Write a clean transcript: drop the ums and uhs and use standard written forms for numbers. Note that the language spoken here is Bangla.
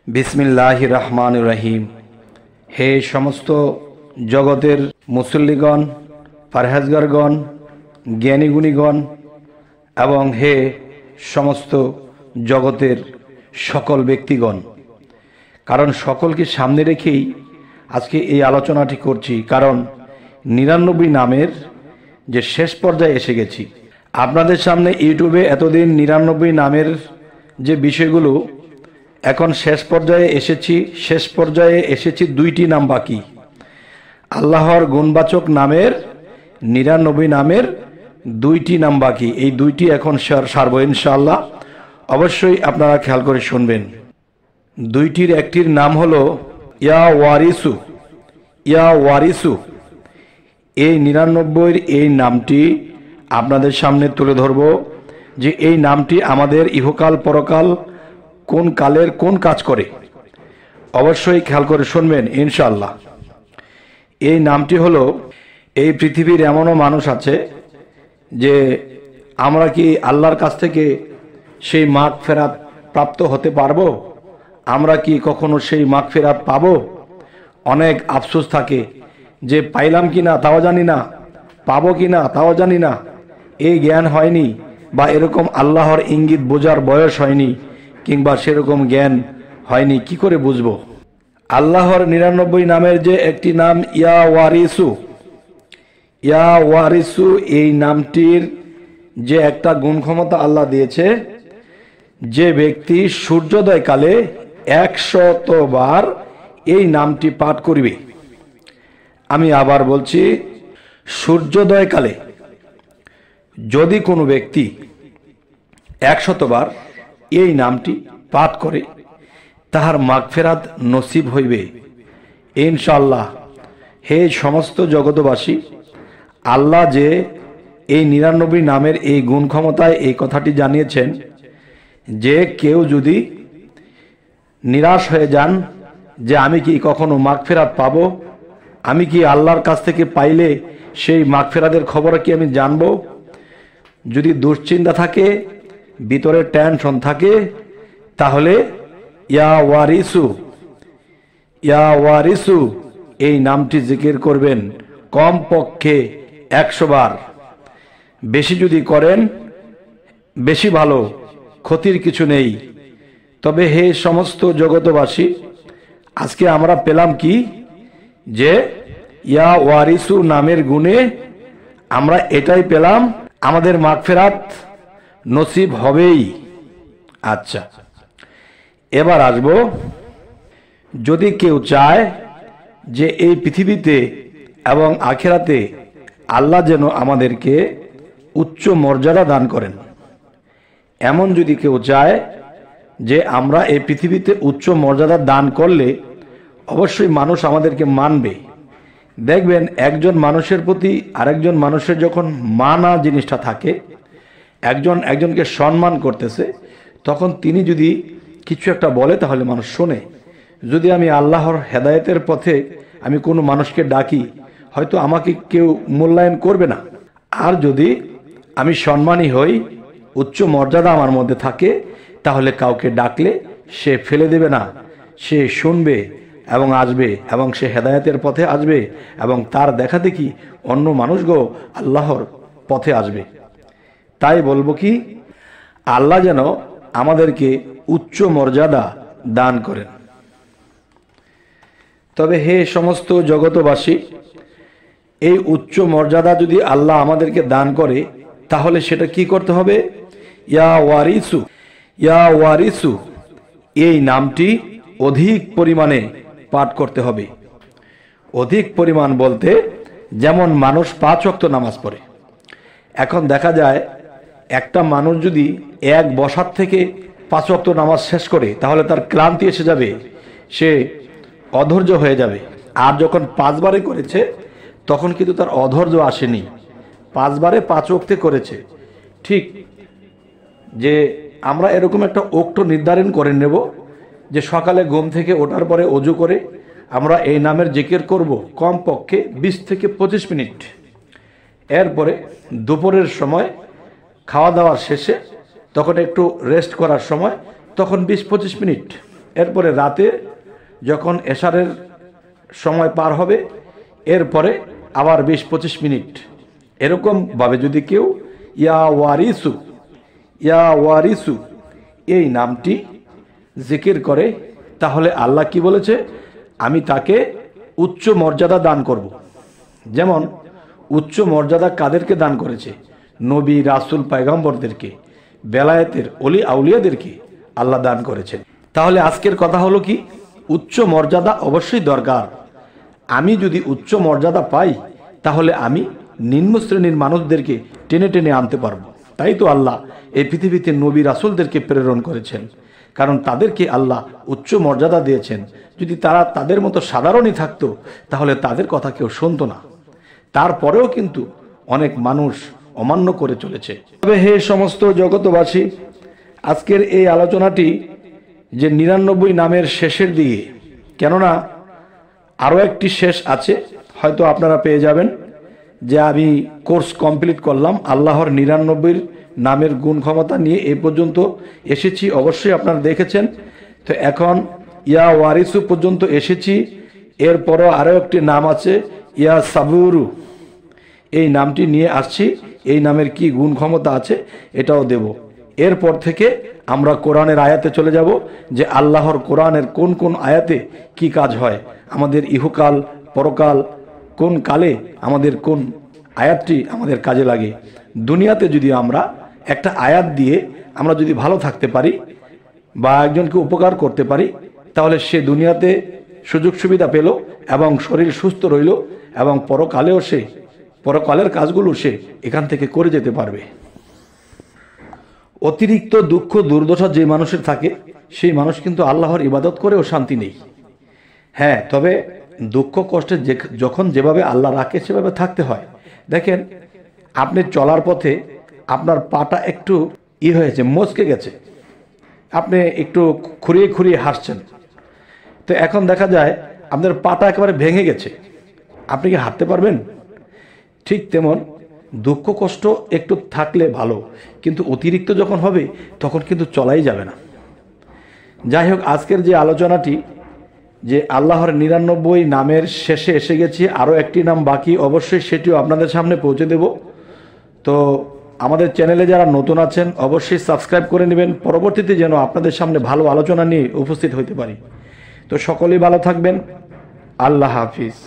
বিসমিল্লাহির রহমানির রহিম। হে সমস্ত জগতের মুসল্লিগণ, পরহেজগারগণ, জ্ঞানীগুণীগণ এবং হে সমস্ত জগতের সকল ব্যক্তিগণ, কারণ সকলকে সামনে রেখেই আজকে এই আলোচনাটি করছি। কারণ ৯৯ নামের যে শেষ পর্যায়ে এসে গেছি। আপনাদের সামনে ইউটিউবে এতদিন ৯৯ নামের যে বিষয়গুলো, এখন শেষ পর্যায়ে এসেছি ২টি নাম বাকি। আল্লাহর গুণবাচক নামের ৯৯ নামের ২টি নাম বাকি। এই ২টি এখন সারব ইনশাআল্লাহ। অবশ্যই আপনারা খেয়াল করে শুনবেন। ২টির একটির নাম হলো ইয়া ওয়ারিসু। ইয়া ওয়ারিসু এই ৯৯-র এই নামটি আপনাদের সামনে তুলে ধরব, যে এই নামটি আমাদের ইহকাল পরকাল কোন কালের কোন কাজ করে। অবশ্যই খেয়াল করে শুনবেন ইনশাআল্লাহ। এই নামটি হলো, এই পৃথিবীর এমনও মানুষ আছে যে আমরা কি আল্লাহর কাছ থেকে সেই মাগফিরাত প্রাপ্ত হতে পারবো? আমরা কি কখনো সেই মাগফিরাত পাবো? অনেক আফসোস থাকে যে পাইলাম কি না তাও জানি না, পাবো কি না তাও জানি না, এই জ্ঞান হয়নি, বা এরকম আল্লাহর ইঙ্গিত বোঝার বয়স হয়নি, কিংবা সেরকম জ্ঞান হয়নি, কি করে বুঝবো? আল্লাহর ৯৯ নামের যে একটি নাম ইয়া ওয়ারিসু। ইয়া ওয়ারিসু এই নামটির যে একটা গুণ ক্ষমতা আল্লাহ দিয়েছে, যে ব্যক্তি সূর্যোদয়কালে ১০০ বার এই নামটি পাঠ করিবে। আমি আবার বলছি, সূর্যোদয়কালে যদি কোনো ব্যক্তি ১০০ বার এই নামটি পাঠ করে, তাহার মাগফিরাত নসিব হইবে ইনশাআল্লাহ। হে সমস্ত জগতবাসী, আল্লাহ যে এই ৯৯ নামের এই গুণ ক্ষমতায় এই কথাটি জানিয়েছেন, যে কেউ যদি নিরাশ হয়ে যান যে আমি কি কখনো মাগফিরাত পাবো, আমি কি আল্লাহর কাছ থেকে পাইলে সেই মাগফিরাতের খবর কি আমি জানবো, যদি দুশ্চিন্তা থাকে, ভিতরে টেনশন থাকে, তাহলে ইয়া ওয়ারিসু, ইয়া ওয়ারিসু এই নামটি জিকির করবেন কমপক্ষে ১০০ বার। বেশি যদি করেন বেশি ভালো, ক্ষতির কিছু নেই। তবে হে সমস্ত জগতবাসী, আজকে আমরা পেলাম কি, যে ইয়া ওয়ারিসু নামের গুণে আমরা এটাই পেলাম, আমাদের মাগফিরাত নসিব হবেই। আচ্ছা, এবার আসব, যদি কেউ চায় যে এই পৃথিবীতে এবং আখিরাতে আল্লাহ যেন আমাদেরকে উচ্চ মর্যাদা দান করেন, এমন যদি কেউ চায় যে আমরা এই পৃথিবীতে উচ্চ মর্যাদা দান করলে অবশ্যই মানুষ আমাদেরকে মানবে। দেখবেন একজন মানুষের প্রতি আরেকজন মানুষের যখন মানা জিনিসটা থাকে, একজন একজনকে সম্মান করতেছে, তখন তিনি যদি কিছু একটা বলে তাহলে মানুষ শোনে। যদি আমি আল্লাহর হেদায়েতের পথে আমি কোনো মানুষকে ডাকি, হয়তো আমাকে কেউ মূল্যায়ন করবে না। আর যদি আমি সম্মানী হই, উচ্চ মর্যাদা আমার মধ্যে থাকে, তাহলে কাউকে ডাকলে সে ফেলে দেবে না, সে শুনবে এবং আসবে, এবং সে হেদায়েতের পথে আসবে, এবং তার দেখা দেখি অন্য মানুষগো আল্লাহর পথে আসবে। তাই বলবো কি, আল্লাহ যেন আমাদেরকে উচ্চ মর্যাদা দান করেন। তবে হে সমস্ত জগতবাসী, এই উচ্চ মর্যাদা যদি আল্লাহ আমাদেরকে দান করে, তাহলে সেটা কি করতে হবে? ইয়া ওয়ারিসু। ইয়া ওয়ারিসু এই নামটি অধিক পরিমাণে পাঠ করতে হবে। অধিক পরিমাণ বলতে, যেমন মানুষ ৫ ওয়াক্ত নামাজ পড়ে, এখন দেখা যায় একটা মানুষ যদি এক বসার থেকে ৫ ওয়াক্ত নামাজ শেষ করে, তাহলে তার ক্লান্তি এসে যাবে, সে অধৈর্য হয়ে যাবে। আর যখন ৫ বারে করেছে, তখন কিন্তু তার অধৈর্য আসেনি, ৫ বারে ৫ ওয়াক্তে করেছে। ঠিক যে আমরা এরকম একটা ওক্ত নির্ধারণ করে নেব, যে সকালে ঘুম থেকে ওঠার পরে অজু করে আমরা এই নামের জিকির করব কমপক্ষে ২০ থেকে ২৫ মিনিট। এরপরে দুপুরের সময় খাওয়া দাওয়ার শেষে তখন একটু রেস্ট করার সময় তখন ২০-২৫ মিনিট। এরপরে রাতে যখন এশারের সময় পার হবে এরপরে আবার 20-25 মিনিট এরকমভাবে যদি কেউ ইয়া ওয়ারিসু এই নামটি জিকির করে তাহলে আল্লাহ কি বলেছে, আমি তাকে উচ্চ মর্যাদা দান করব। যেমন উচ্চ মর্যাদা কাদেরকে দান করেছে? নবী, রাসূল, পয়গম্বরদেরকে, বেলায়েতের অলি আউলিয়াদেরকে আল্লাহ দান করেছেন। তাহলে আজকের কথা হলো কি, উচ্চ মর্যাদা অবশ্যই দরকার। আমি যদি উচ্চ মর্যাদা পাই তাহলে আমি নিম্ন শ্রেণীর মানুষদেরকে টেনে টেনে আনতে পারবো। তাই তো আল্লাহ এই পৃথিবীতে নবী রাসূলদেরকে প্রেরণ করেছেন, কারণ তাদেরকে আল্লাহ উচ্চ মর্যাদা দিয়েছেন। যদি তারা তাদের মতো সাধারণই থাকতো তাহলে তাদের কথা কেউ শুনতো না। তারপরেও কিন্তু অনেক মানুষ অমান্য করে চলেছে। তবে হে সমস্ত জগতবাসী, আজকের এই আলোচনাটি যে 99 নামের শেষের দিকে, কেননা আরও একটি শেষ আছে, হয়তো আপনারা পেয়ে যাবেন যে আমি কোর্স কমপ্লিট করলাম আল্লাহর 99 নামের গুণ ক্ষমতা নিয়ে এই পর্যন্ত এসেছি, অবশ্যই আপনারা দেখেছেন। তো এখন ইয়া ওয়ারিসু পর্যন্ত এসেছি, এরপরও আরও একটি নাম আছে ইয়া সাবুরু, এই নামটি নিয়ে আসছি। এই নামের কি গুণ ক্ষমতা আছে এটাও দেব। এরপর থেকে আমরা কোরআনের আয়াতে চলে যাব যে আল্লাহর কোরআনের কোন কোন আয়াতে কি কাজ হয়, আমাদের ইহকাল পরকাল কোন কালে আমাদের কোন আয়াতটি আমাদের কাজে লাগে। দুনিয়াতে যদি আমরা একটা আয়াত দিয়ে আমরা যদি ভালো থাকতে পারি বা একজনকে উপকার করতে পারি তাহলে সে দুনিয়াতে সুযোগ সুবিধা পেল এবং শরীর সুস্থ রইল এবং পরকালেও সে পরকালের কাজগুলো সে এখান থেকে করে যেতে পারবে। অতিরিক্ত দুঃখ দুর্দশা যে মানুষের থাকে সেই মানুষ কিন্তু আল্লাহর ইবাদত করেও শান্তি নেই। হ্যাঁ, তবে দুঃখ কষ্টে যখন যেভাবে আল্লাহ রাখে সেভাবে থাকতে হয়। দেখেন, আপনি চলার পথে আপনার পাটা একটু হয়েছে, মচকে গেছে, আপনি একটু খুঁড়িয়ে খুঁড়িয়ে হাসছেন, তো এখন দেখা যায় আপনার পাটা একেবারে ভেঙে গেছে, আপনি কি হাঁটতে পারবেন? ঠিক তেমন দুঃখ কষ্ট একটু থাকলে ভালো, কিন্তু অতিরিক্ত যখন হবে তখন কিন্তু চলাই যাবে না। যাই হোক, আজকের যে আলোচনাটি যে আল্লাহর 99 নামের শেষে এসে গেছি, আরও একটি নাম বাকি, অবশ্যই সেটিও আপনাদের সামনে পৌঁছে দেব। তো আমাদের চ্যানেলে যারা নতুন আছেন অবশ্যই সাবস্ক্রাইব করে নেবেন, পরবর্তীতে যেন আপনাদের সামনে ভালো আলোচনা নিয়ে উপস্থিত হতে পারি। তো সকলেই ভালো থাকবেন। আল্লাহ হাফিজ।